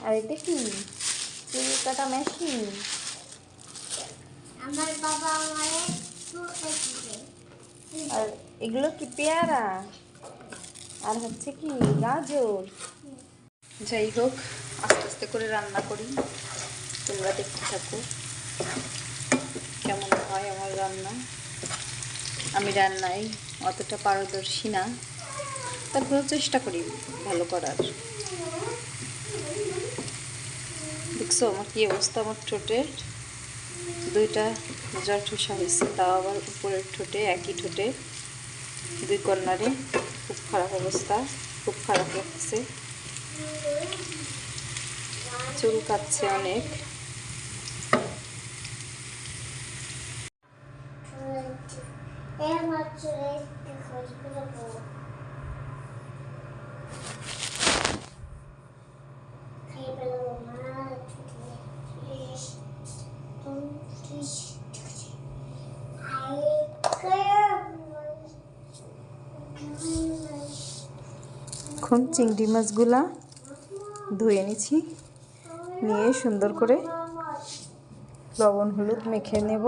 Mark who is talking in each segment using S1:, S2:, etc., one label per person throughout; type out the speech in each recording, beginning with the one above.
S1: আর এটা কি চুল কাটা মেশিন?
S2: আমার বাবা আমারে
S1: আর এগুলো কি পেয়ারা? আর হচ্ছে কি গাজর? যাই হোক, আস্তে আস্তে করে রান্না করি, তোমরা দেখতে থাকো কেমন হয় আমার রান্না। আমি রান্নায় অতটা পারদর্শী না, তারপরেও চেষ্টা করি ভালো করার। দেখছো আমার কি অবস্থা, আমার ঠোঁটের দুইটা ঠোসা হয়েছে, তাও আবার উপরের ঠোঁটে, একই ঠোঁটে দুই কর্নারে। খুব খারাপ অবস্থা, খুব খারাপ লাগছে, চুল কাটছে অনেক। এখন চিংড়ি মাছগুলা ধুয়ে নিচ্ছি, নিয়ে সুন্দর করে লবণ হলুদ মেখে নেব।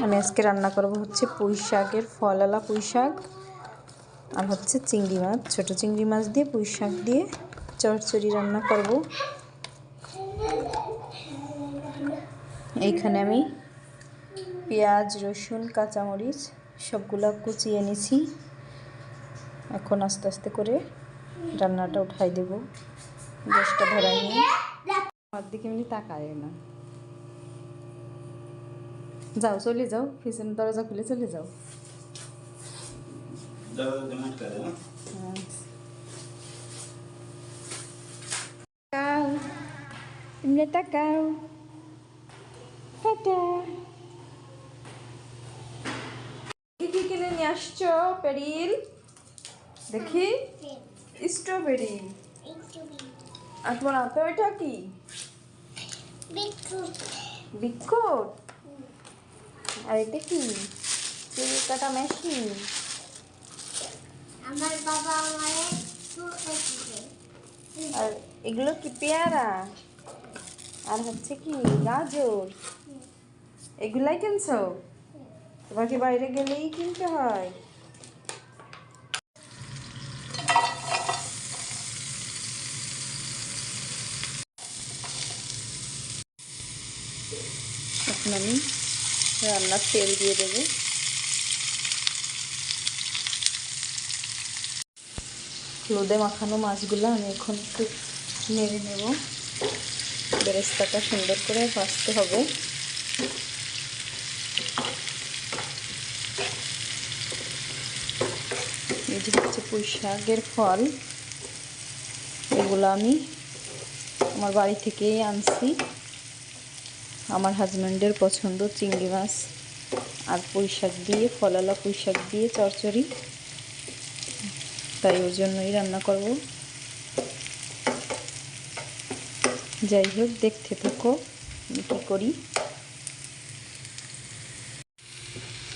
S1: আমি আজকে রান্না করব হচ্ছে পুঁই শাকের ফলালা পুঁই শাক, আর হচ্ছে চিংড়ি মাছ, ছোটো চিংড়ি মাছ দিয়ে পুঁই শাক দিয়ে চচ্চড়ি রান্না করব। এইখানে আমি পেঁয়াজ, রসুন, কাঁচামরিচ সবগুলা কুচিয়ে নিছি। এখন আস্তে আস্তে করে রান্নাটা উঠাই দেব, গ্যাসটা ধরাই নিয়ে। আমার দিকে এমনি তাকায় না। যাও, চলে যাও, পিছনের দরজা খুলে চলে যাও। তোমরা তাকাও, টাটা। কি কিনে নিয়ে আসছো পেরিল? দেখি, স্ট্রবেরি। আর তোমার হাতে ওইটা কি? বিস্কুট। আর এটা কি চুল কাটা মেশিন?
S2: আমার বাবা আমারে
S1: আর এগুলো কি পেয়ারা? আর হচ্ছে কি গাজর? এগুলাই কিনছো? তোমাকে বাইরে গেলেই কিনতে হয়। এখন আমি রান্নার তেল দিয়ে দেবো। হলুদে মাখানো মাছগুলো আমি এখন একটু নেড়ে নেব। বেরেস্তাটা সুন্দর করে ভাজতে হবে। এই যে হচ্ছে পুঁই শাকের ফল, এগুলো আমি আমার বাড়ি থেকেই আনছি। আমার হাজব্যান্ডের পছন্দ চিংড়ি মাছ আর পুঁই শাক দিয়ে, ফলালা পুঁই শাক দিয়ে চচ্চড়ি, তাই ওর জন্যই রান্না করব। যাই হোক, দেখতে থাকো আমি কী করি।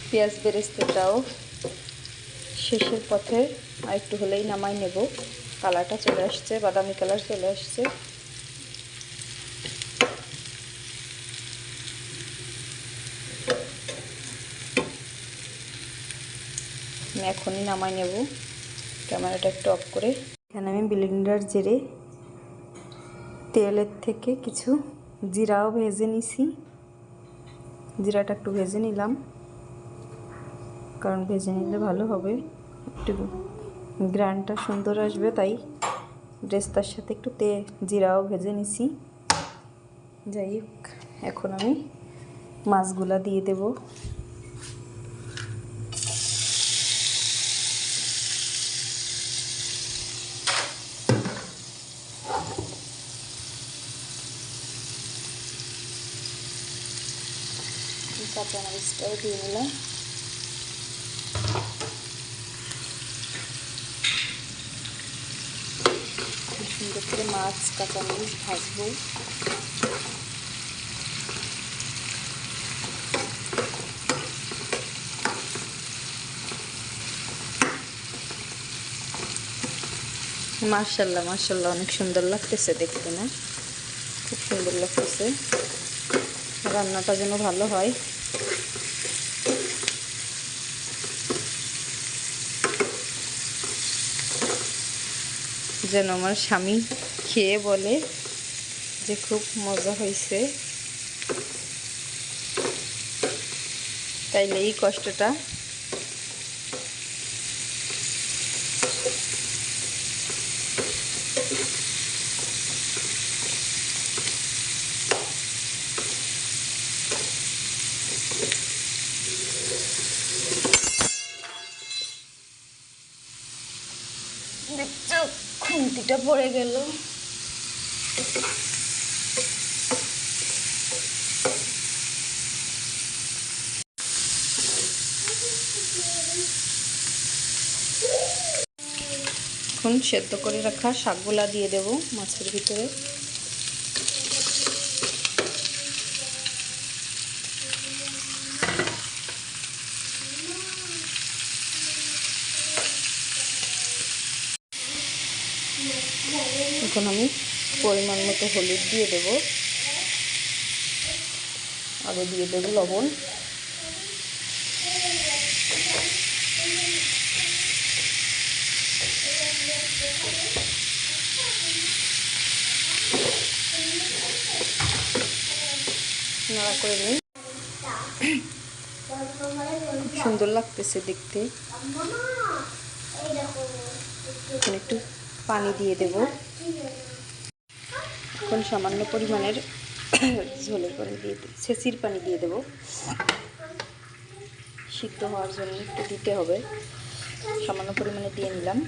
S1: পেঁয়াজ বেরেস্তাটাও শেষের পথে, আর একটু হলেই নামাই নেব। কালারটা চলে আসছে, বাদামি কালার চলে আসছে। আমি এখনই নামাই নেব, ক্যামেরাটা একটু অফ করে। এখানে আমি ব্লেন্ডার জেরে তেলের থেকে কিছু জিরাও ভেজে নিছি। জিরাটা একটু ভেজে নিলাম, কারণ ভেজে নিলে ভালো হবে, একটু গ্রানটা সুন্দর আসবে, তাই বেরেস্তার সাথে একটু জিরাও ভেজে নিছি। যাই হোক, এখন আমি মাছগুলা দিয়ে দেব। কাঁচামরিচটাও দিয়ে নিলাম। সুন্দর করে মাছ কাঁচামরিচ ভাজবো। মাশাআল্লাহ মাশাআল্লাহ, অনেক সুন্দর লাগতেছে দেখতে, না? খুব সুন্দর লাগতেছে। রান্নাটা যেন ভালো হয়। যেন আমার স্বামী খেয়ে বলে যে খুব মজা হয়েছে। তাইলে এই কষ্টটা দেখছো, খুন্তিটা পড়ে গেল। এখন সেদ্ধ করে রাখা শাকগুলা দিয়ে দেব মাছের ভিতরে। এখন আমি পরিমাণ মতো হলুদ দিয়ে দেব, আগে দিয়ে দেব লবণ। নাড়া করে নিই। সুন্দর লাগতেছে দেখতে। এখন একটু পানি দিয়ে দেব। এখন সামান্য পরিমাণের ঝোলের পানি দিয়ে ছেঁচির পানি দিয়ে দেব। সিদ্ধ হওয়ার জন্য একটু দিতে হবে, সামান্য পরিমাণে দিয়ে নিলাম।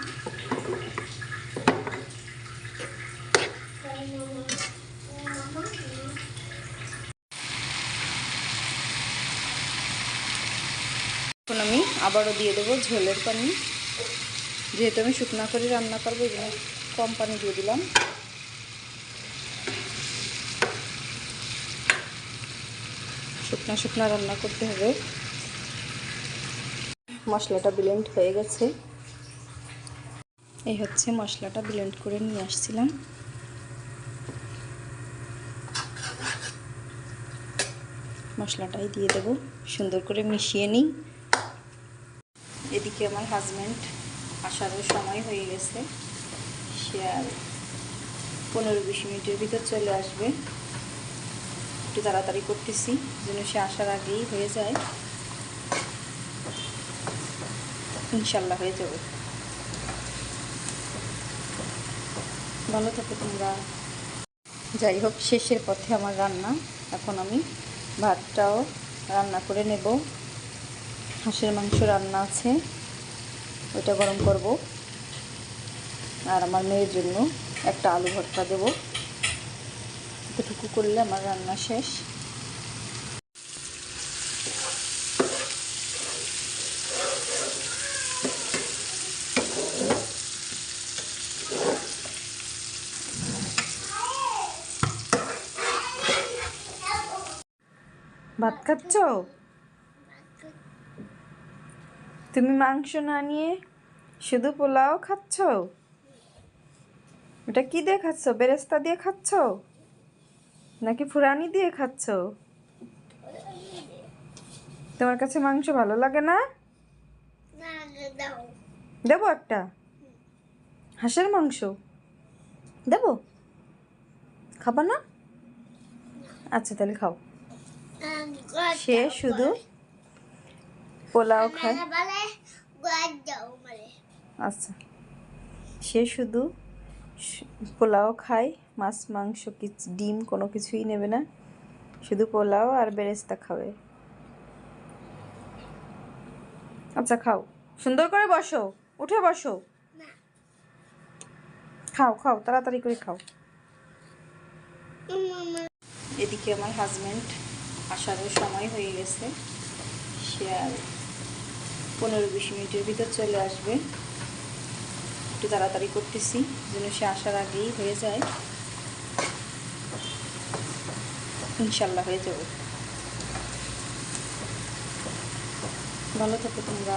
S1: এখন আমি আবারও দিয়ে দেবো ঝোলের পানি। যেহেতু আমি শুকনো করে রান্না করবো, এই জন্য কম পানি দিয়ে দিলাম। শুকনো শুকনো রান্না করতে হবে। মশলাটা ব্লেন্ড হয়ে গেছে। এই হচ্ছে মশলাটা ব্লেন্ড করে নিয়ে আসছিলাম। মশলাটাই দিয়ে দেব, সুন্দর করে মিশিয়ে নিই। এদিকে আমার হাজব্যান্ড আসারও সময় হয়ে গেছে। সে আর 15-20 মিনিটের ভিতর চলে আসবে। একটু তাড়াতাড়ি করতেছি যেন সে আসার আগেই হয়ে যায়। ইনশাল্লাহ হয়ে যাবে। ভালো থাকো তোমরা। যাই হোক, শেষের পথে আমার রান্না। এখন আমি ভাতটাও রান্না করে নেব। হাঁসের মাংস রান্না আছে, ওইটা গরম করব। আর আমার মেয়ের জন্য একটা আলু ভর্তা দেব। এতটুকু করলে আমার রান্না শেষ। ভাত খাচ্ছ? তুমি মাংস না নিয়ে শুধু পোলাও খাচ্ছ? এটা কি দিয়ে খাচ্ছ? বেরেস্তা দিয়ে খাচ্ছ নাকি ফুরানি দিয়ে খাচ্ছ? তোমার কাছে মাংস ভালো লাগে না? দেবো একটা হাঁসের মাংস দেবো? খাবা না? আচ্ছা তাহলে খাও। সে শুধু পোলাও খায়। আচ্ছা, সে শুধু পোলাও খায়, মাছ মাংস ডিম কোনো কিছুই নেবে না, শুধু পোলাও আর বেরেস্তা খাবে। আচ্ছা খাও, সুন্দর করে বসো, উঠে বসো, খাও খাও, তাড়াতাড়ি করে খাও। এদিকে আমার হাজব্যান্ড আসারও সময় হয়ে গেছে। সে আর 15-20 মিনিটের ভিতর চলে আসবে। একটু তাড়াতাড়ি করতেছি যেন সে আসার আগেই হয়ে যায়। ইনশাল্লাহ হয়ে যাবে। ভালো থাকো তোমরা।